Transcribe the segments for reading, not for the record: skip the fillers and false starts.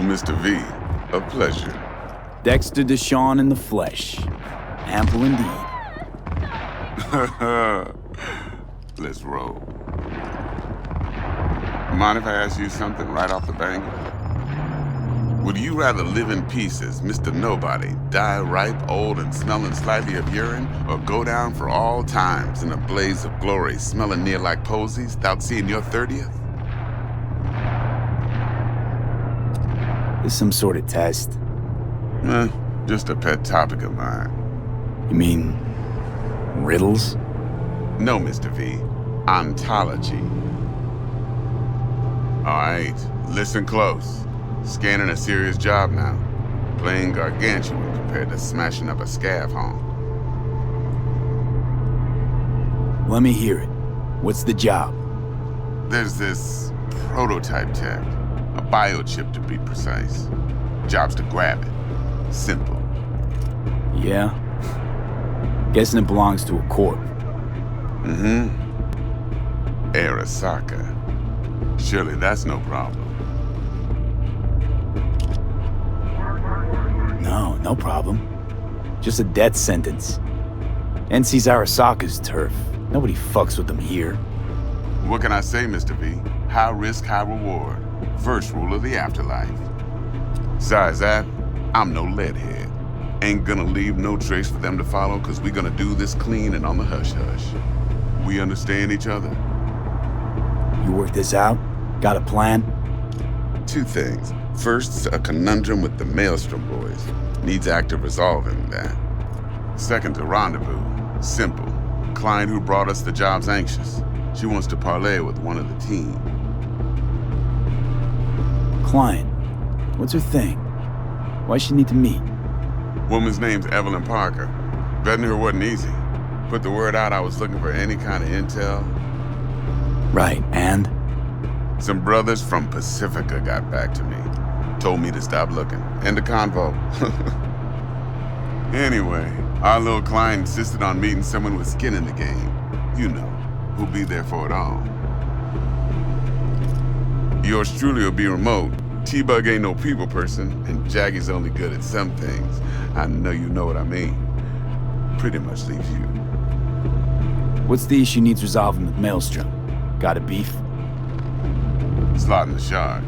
Mr. V. A pleasure. Dexter Deshawn in the flesh. Ample indeed. Let's roll. Mind if I ask you something right off the bang? Would you rather live in peace as Mr. Nobody, die ripe, old, and smelling slightly of urine, or go down for all times in a blaze of glory, smelling near like posies, without seeing your 30th? Is some sort of test? Just a pet topic of mine. You mean riddles? No, Mr. V. Ontology. All right, listen close. Scanning a serious job now. Playing gargantuan compared to smashing up a scav home. Let me hear it. What's the job? There's this prototype tech. A biochip to be precise. Job's to grab it. Simple. Yeah? Guessing it belongs to a corp. Mm-hmm. Arasaka. Surely that's no problem. No problem. Just a death sentence. NC's Arasaka's turf. Nobody fucks with them here. What can I say, Mr. V? High risk, high reward. First rule of the afterlife. Besides that, I'm no leadhead. Ain't gonna leave no trace for them to follow, cause we gonna do this clean and on the hush-hush. We understand each other? You work this out? Got a plan? Two things. First, a conundrum with the Maelstrom boys. Needs active resolving that. Second, a rendezvous. Simple. Client who brought us the job's anxious. She wants to parlay with one of the team. Client? What's her thing? Why she need to meet? Woman's name's Evelyn Parker. Vetting her wasn't easy. Put the word out I was looking for any kind of intel. Right, and? Some brothers from Pacifica got back to me. Told me to stop looking. End of convo. Anyway, our little client insisted on meeting someone with skin in the game. You know, who'll be there for it all. Yours truly will be remote. T-Bug ain't no people person, and Jaggy's only good at some things. I know you know what I mean. Pretty much leaves you. What's the issue needs resolving with Maelstrom? Got a beef? Slot in the shard.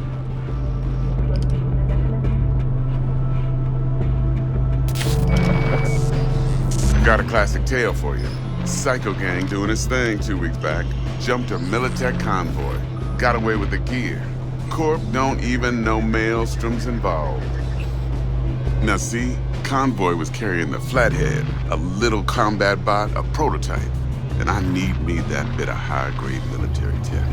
Got a classic tale for you. Psycho gang doing his thing 2 weeks back. Jumped a Militech convoy. Got away with the gear. Corp don't even know Maelstrom's involved. Now see, convoy was carrying the Flathead, a little combat bot, a prototype. And I need me that bit of high-grade military tech.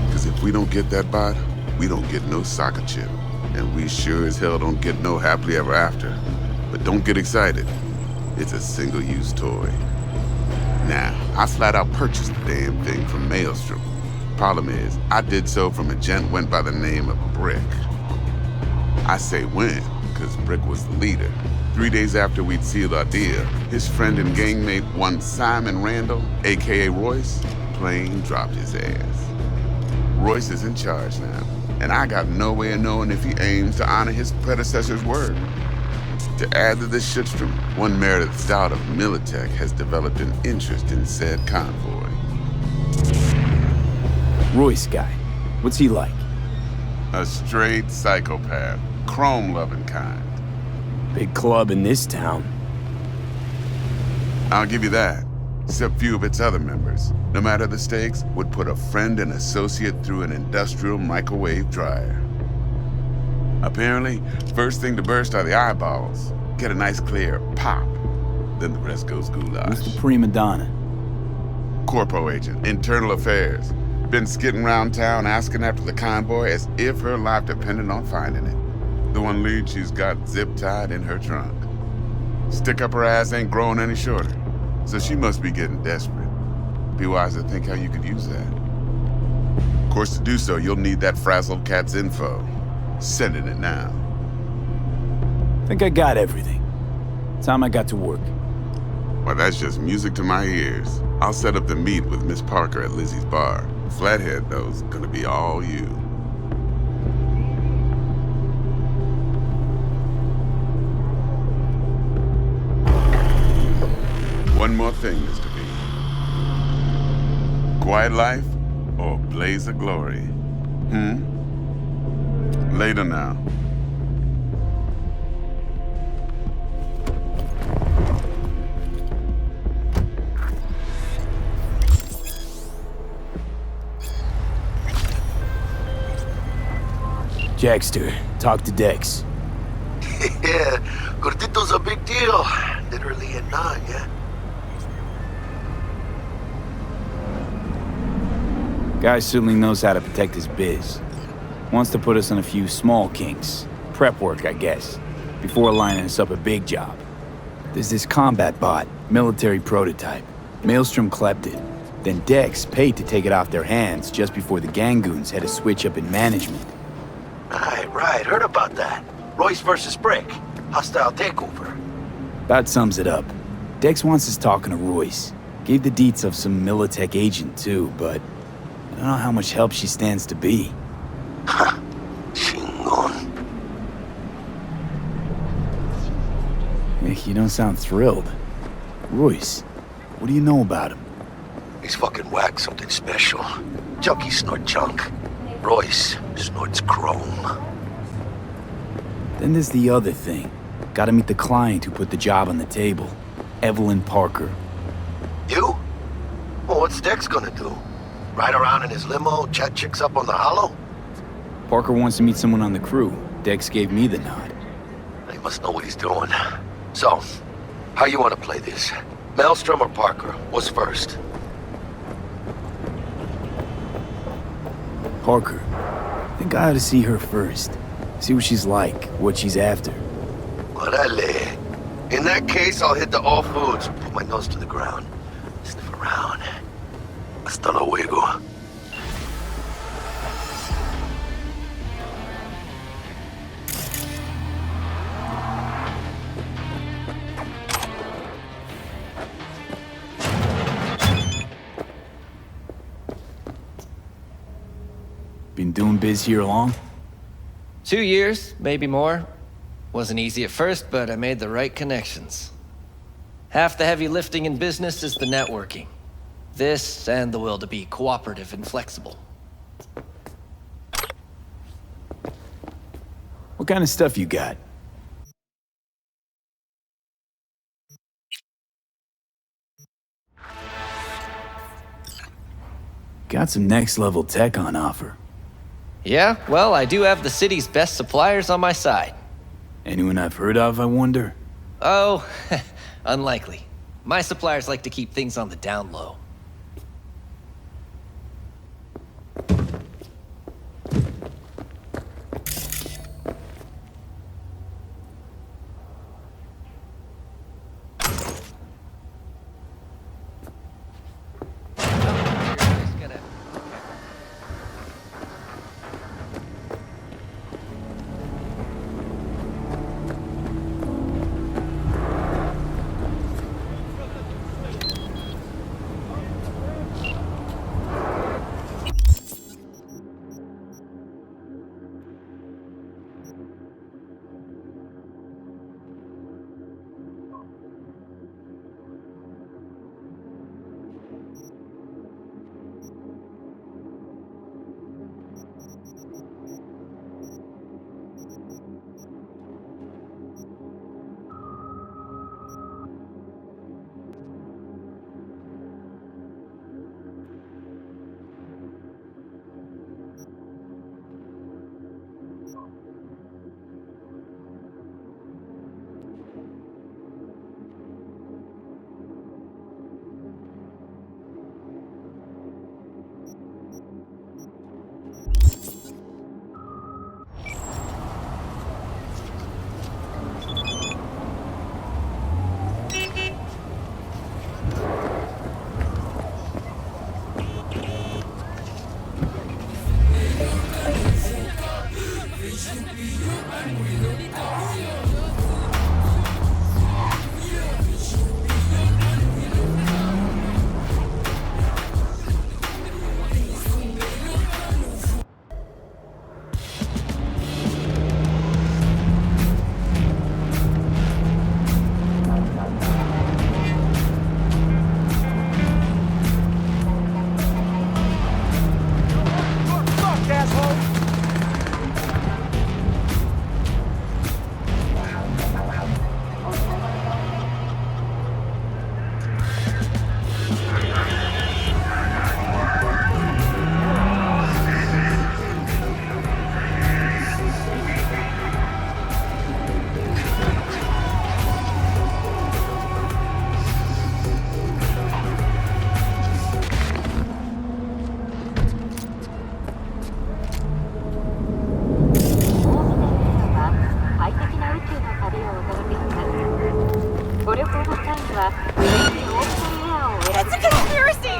Because if we don't get that bot, we don't get no soccer chip. And we sure as hell don't get no happily ever after. But don't get excited. It's a single-use toy. Now, I flat out purchased the damn thing from Maelstrom. Problem is, I did so from a gent went by the name of Brick. I say when, because Brick was the leader. 3 days after we'd sealed our deal, his friend and gangmate, one Simon Randall, aka Royce, plain dropped his ass. Royce is in charge now, and I got no way of knowing if he aims to honor his predecessor's word. To add to this shitstorm, one Meredith Stout of Militech has developed an interest in said convoy. Royce guy. What's he like? A straight psychopath, chrome-loving kind. Big club in this town. I'll give you that. Except few of its other members, no matter the stakes, would put a friend and associate through an industrial microwave dryer. Apparently, first thing to burst are the eyeballs. Get a nice clear pop. Then the rest goes goulash. Who's the prima donna? Corpo agent, internal affairs. Been skidding around town asking after the convoy as if her life depended on finding it. The one lead she's got zip-tied in her trunk. Stick up her ass ain't growing any shorter, so she must be getting desperate. Be wise to think how you could use that. Of course, to do so, you'll need that frazzled cat's info. Sending it now. Think I got everything. Time I got to work. Well, that's just music to my ears. I'll set up the meet with Miss Parker at Lizzie's bar. Flathead, though, is gonna be all you. one more thing, Mr. B. Quiet life or blaze of glory? Later now. Jackster, talk to Dex. Yeah, Gordito's a big deal. Literally a nine, yeah? Guy certainly knows how to protect his biz. Wants to put us on a few small kinks. Prep work, I guess. Before lining us up a big job. There's this combat bot, military prototype. Maelstrom clept it. Then Dex paid to take it off their hands just before the Gangoons had a switch up in management. Right, heard about that. Royce versus Brick. Hostile takeover. About sums it up. Dex wants us talking to Royce. Gave the deets of some Militech agent too, but I don't know how much help she stands to be. Ha! Chingon. You don't sound thrilled. Royce, what do you know about him? He's fucking whacked something special. Junkies snort junk. Royce snorts chrome. Then there's the other thing. Gotta meet the client who put the job on the table. Evelyn Parker. You? Well, what's Dex gonna do? Ride around in his limo, chat chicks up on the hollow? Parker wants to meet someone on the crew. Dex gave me the nod. He must know what he's doing. So, how you want to play this? Maelstrom or Parker? What's first? Parker. I think I ought to see her first. See what she's like, what she's after. Orale. In that case, I'll hit the all foods, put my nose to the ground, sniff around. Hasta luego. Been doing biz here long? 2 years, maybe more. Wasn't easy at first, but I made the right connections. Half the heavy lifting in business is the networking. This and the will to be cooperative and flexible. What kind of stuff you got? Got some next-level tech on offer. Yeah, well, I do have the city's best suppliers on my side. Anyone I've heard of, I wonder? Oh, unlikely. My suppliers like to keep things on the down low. It's a conspiracy!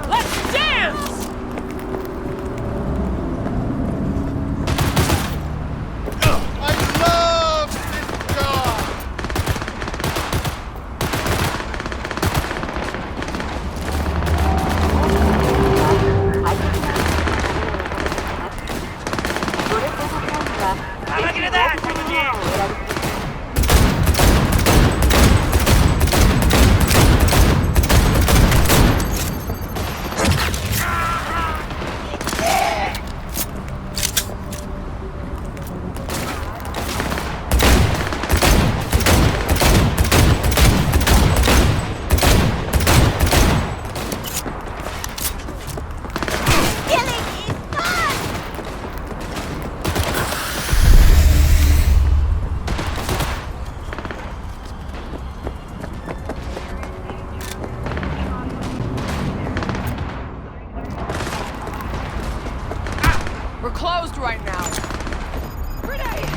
Let's dance! I love this job! We're closed right now. Grenade!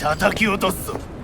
叩き落とすぞ。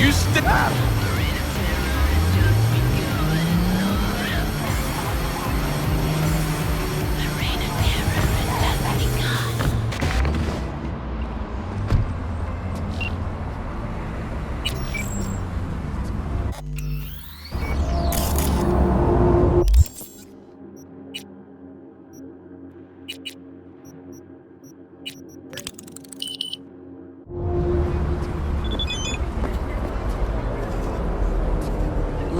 You stop!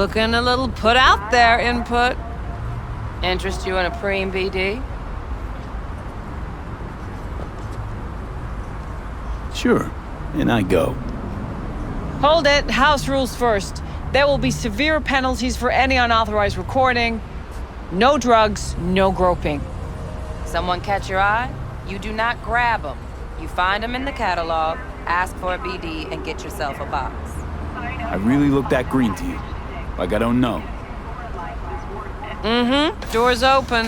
Looking a little put out there, Input. Interest you in a preem BD? Sure, and I go. Hold it. House rules first. There will be severe penalties for any unauthorized recording. No drugs, no groping. Someone catch your eye? You do not grab them. You find them in the catalog, ask for a BD, and get yourself a box. I really look that green to you. Like I don't know. Mm-hmm. Door's open.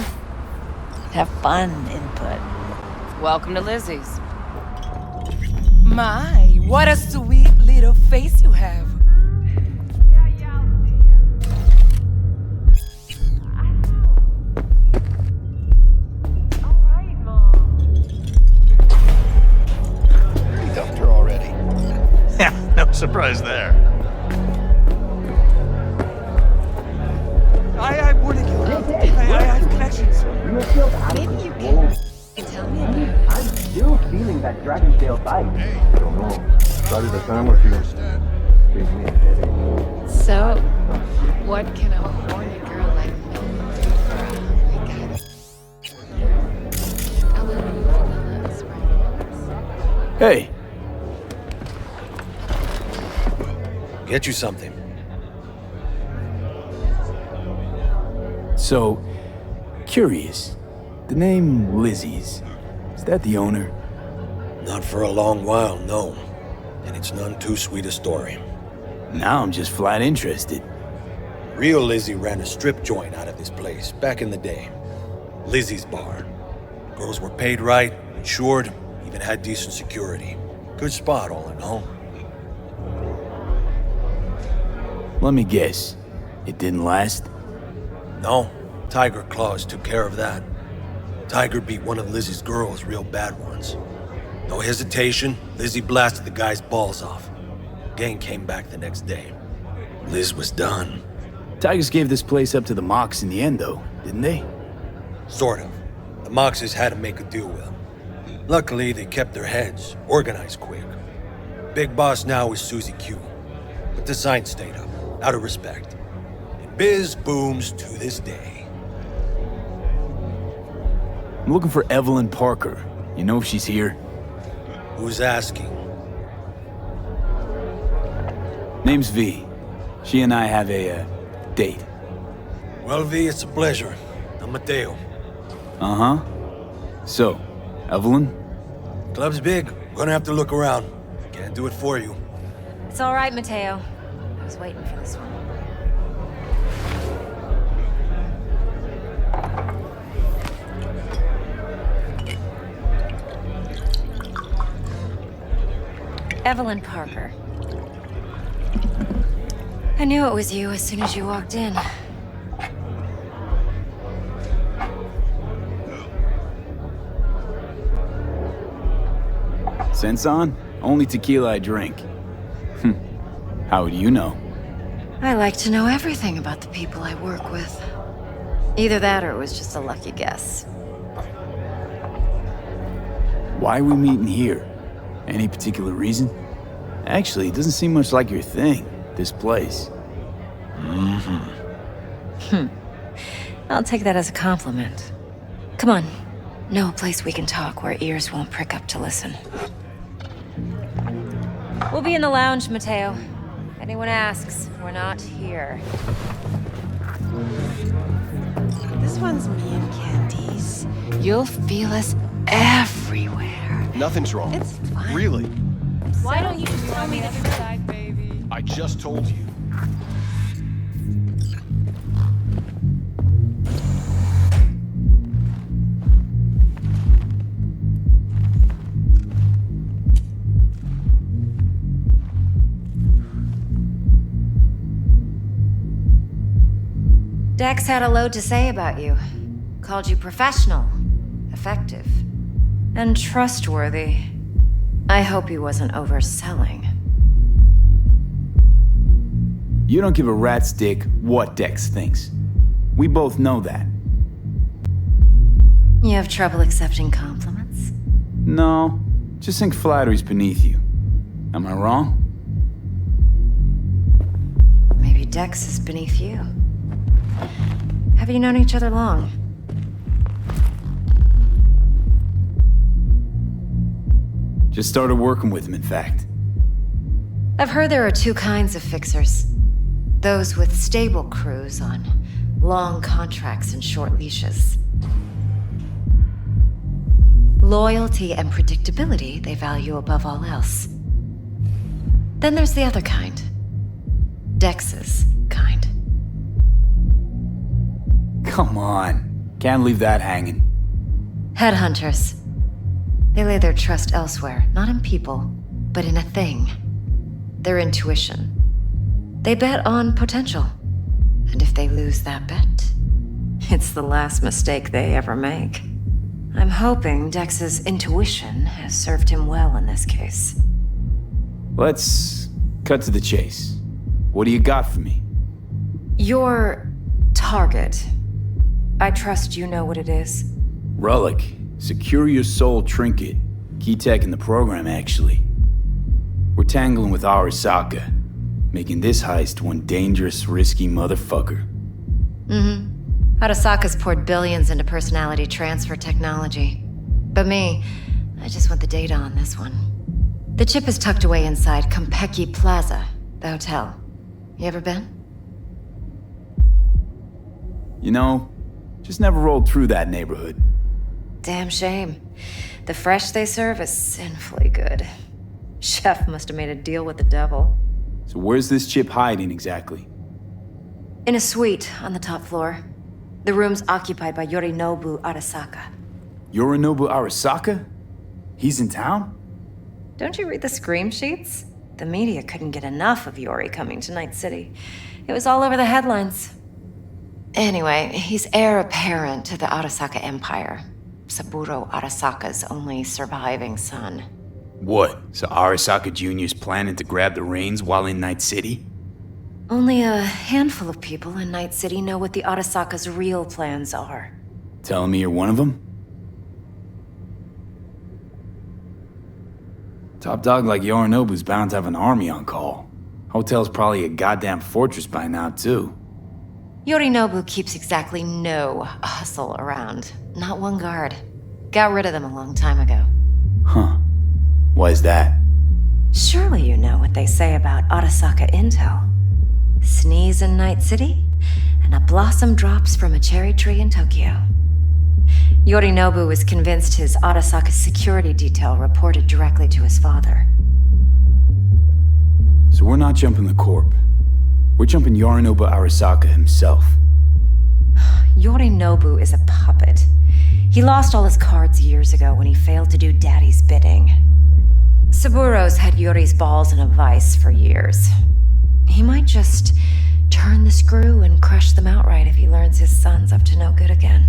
Have fun, Input. Welcome to Lizzie's. My, what a sweet little face you have. We dumped her already. Yeah, no surprise there. I wouldn't kill him. I have connections. Maybe you can tell me about it. I'm still feeling that dragon tail bite. I don't know. Started the time with you. Gives me a headache. So, what can a horny girl like me do for a little vanilla spread? Hey, Get you something. so, curious. The name Lizzie's, is that the owner? Not for a long while, no. And it's none too sweet a story. Now I'm just flat interested. Real Lizzie ran a strip joint out of this place back in the day. Lizzie's Bar. Girls were paid right, insured, even had decent security. Good spot, all in all. Let me guess. It didn't last? No, Tiger Claws took care of that. Tiger beat one of Lizzie's girls real bad once. No hesitation, Lizzie blasted the guy's balls off. Gang came back the next day. Liz was done. Tigers gave this place up to the Mox in the end, though, didn't they? Sort of. The Moxes had to make a deal with them. Luckily, they kept their heads, organized quick. Big boss now is Susie Q. But the sign stayed up, out of respect. And biz booms to this day. I'm looking for Evelyn Parker. You know if she's here? Who's asking? Name's V. She and I have a, date. Well, V, it's a pleasure. I'm Mateo. Uh-huh. So, Evelyn? Club's big. Gonna have to look around. Can't do it for you. It's all right, Mateo. I was waiting for this one. Evelyn Parker. I knew it was you as soon as you walked in. Sense on? Only tequila I drink. How would you know? I like to know everything about the people I work with. Either that or it was just a lucky guess. Why are we meeting here? Any particular reason? Actually, it doesn't seem much like your thing, this place. I'll take that as a compliment. Come on. Know a place we can talk where ears won't prick up to listen. We'll be in the lounge, Mateo. If anyone asks, we're not here. This one's me and Candice. You'll feel us everywhere. Nothing's wrong. It's fine. Really? Why don't you just tell me the truth? Side, baby. I just told you. Dex had a load to say about you. Called you professional, effective, and trustworthy. I hope he wasn't overselling. You don't give a rat's dick what Dex thinks. We both know that. You have trouble accepting compliments? No, just think flattery's beneath you. Am I wrong? Maybe Dex is beneath you. Have you known each other long? Just started working with him, in fact. I've heard there are two kinds of fixers. Those with stable crews on long contracts and short leashes. Loyalty and predictability they value above all else. Then there's the other kind. Dex's kind. Come on. Can't leave that hanging. Headhunters. They lay their trust elsewhere, not in people, but in a thing. Their intuition. They bet on potential. And if they lose that bet, it's the last mistake they ever make. I'm hoping Dex's intuition has served him well in this case. Let's cut to the chase. What do you got for me? Your target. I trust you know what it is. Relic. Secure your soul trinket. Key tech in the program, actually. We're tangling with Arasaka, making this heist one dangerous, risky motherfucker. Arasaka's poured billions into personality transfer technology. But me, I just want the data on this one. The chip is tucked away inside Kappafield Plaza, the hotel. You ever been? You know, just never rolled through that neighborhood. Damn shame. The fresh they serve is sinfully good. Chef must have made a deal with the devil. So where's this chip hiding exactly? In a suite on the top floor. The room's occupied by Yorinobu Arasaka. Yorinobu Arasaka? He's in town? Don't you read the scream sheets? The media couldn't get enough of Yori coming to Night City. It was all over the headlines. Anyway, he's heir apparent to the Arasaka Empire. Saburo Arasaka's only surviving son. What? So Arasaka Jr.'s planning to grab the reins while in Night City? Only a handful of people in Night City know what the Arasaka's real plans are. Telling me you're one of them? Top dog like Yorinobu's bound to have an army on call. Hotel's probably a goddamn fortress by now, too. Yorinobu keeps exactly no hustle around. Not one guard. Got rid of them a long time ago. Huh. Why is that? Surely you know what they say about Arasaka intel. Sneeze in Night City, and a blossom drops from a cherry tree in Tokyo. Yorinobu was convinced his Arasaka's security detail reported directly to his father. So we're not jumping the Corp. We're jumping Yorinobu Arasaka himself. Yorinobu is a puppet. He lost all his cards years ago when he failed to do Daddy's bidding. Saburo's had Yuri's balls in a vice for years. He might just turn the screw and crush them outright if he learns his son's up to no good again.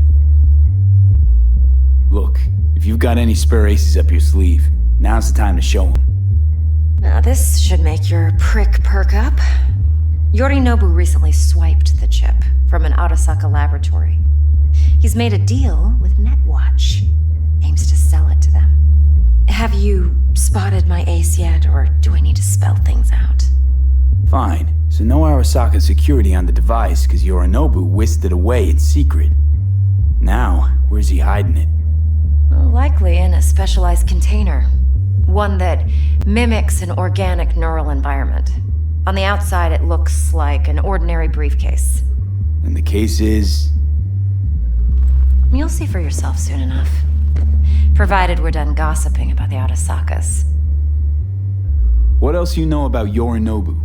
Look, if you've got any spare aces up your sleeve, now's the time to show them. Now this should make your prick perk up. Yorinobu recently swiped the chip from an Arasaka laboratory. He's made a deal with Netwatch. Aims to sell it to them. Have you spotted my ace yet, or do I need to spell things out? Fine. So no Arasaka security on the device because Yorinobu whisked it away in secret. Now, where's he hiding it? Well, likely in a specialized container. One that mimics an organic neural environment. On the outside, it looks like an ordinary briefcase. And the case is... You'll see for yourself soon enough. Provided we're done gossiping about the Arasakas. What else you know about Yorinobu?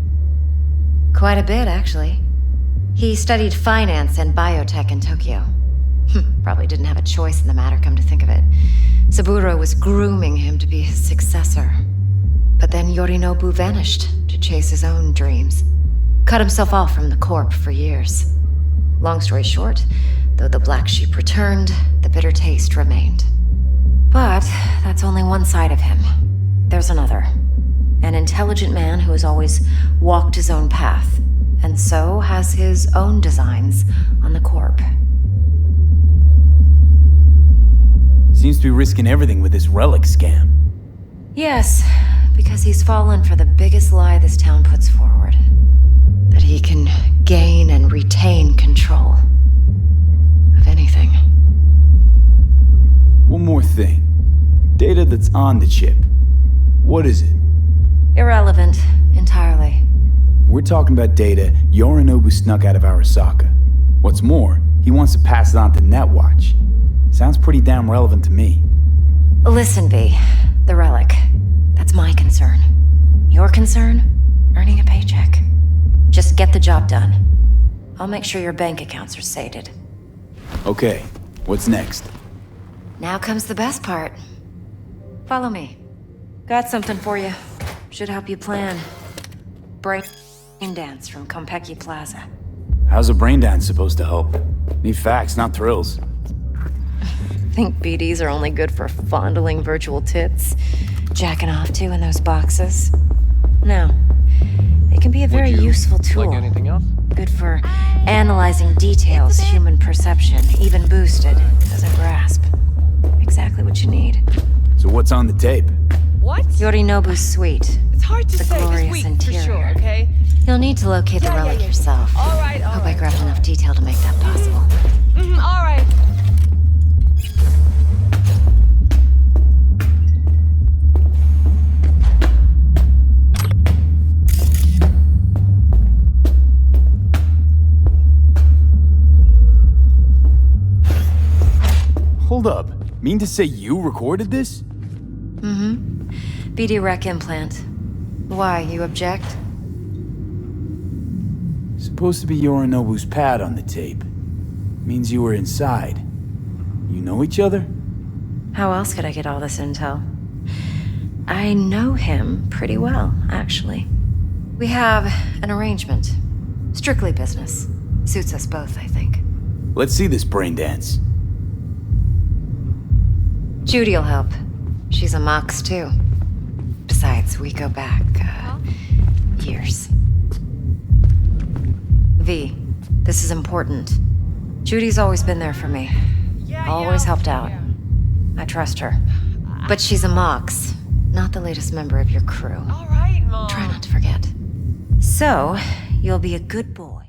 Quite a bit, actually. He studied finance and biotech in Tokyo. Probably didn't have a choice in the matter, come to think of it. Saburo was grooming him to be his successor. But then Yorinobu vanished to chase his own dreams. Cut himself off from the Corp for years. Long story short, though the black sheep returned, the bitter taste remained. But that's only one side of him. There's another. An intelligent man who has always walked his own path, and so has his own designs on the Corp. Seems to be risking everything with this relic scam. Yes, because he's fallen for the biggest lie this town puts forward. That he can gain and retain control of anything. One more thing. Data that's on the chip. What is it? Irrelevant, entirely. We're talking about data Yorinobu snuck out of Arasaka. What's more, he wants to pass it on to Netwatch. Sounds pretty damn relevant to me. Listen, V. The relic. That's my concern. Your concern? Earning a paycheck. Just get the job done. I'll make sure your bank accounts are sated. Okay, what's next? Now comes the best part. Follow me. Got something for you. Should help you plan. Brain dance from Konpeki Plaza. How's a brain dance supposed to help? Need facts, not thrills. Think BDs are only good for fondling virtual tits? Jacking off to in those boxes? No. They can be a very useful tool. Like anything else? Good for analyzing details human perception, even boosted, doesn't grasp. Exactly what you need. So what's on the tape? What? Yorinobu's suite. It's hard to The say. glorious Just wait, interior. for sure, okay? You'll need to locate the relic yourself. All right, all Hope right. I grabbed enough detail to make that possible. All right. Hold up. Mean to say you recorded this? BD rec implant. Why, you object? Supposed to be Yorinobu's pad on the tape. Means you were inside. You know each other? How else could I get all this intel? I know him pretty well, actually. We have an arrangement. Strictly business. Suits us both, I think. Let's see this brain dance. Judy'll help. She's a Mox, too. Besides, we go back, years. V, this is important. Judy's always been there for me. Always helped out. I trust her. But she's a Mox, not the latest member of your crew. All right, Mom. Try not to forget. So, you'll be a good boy.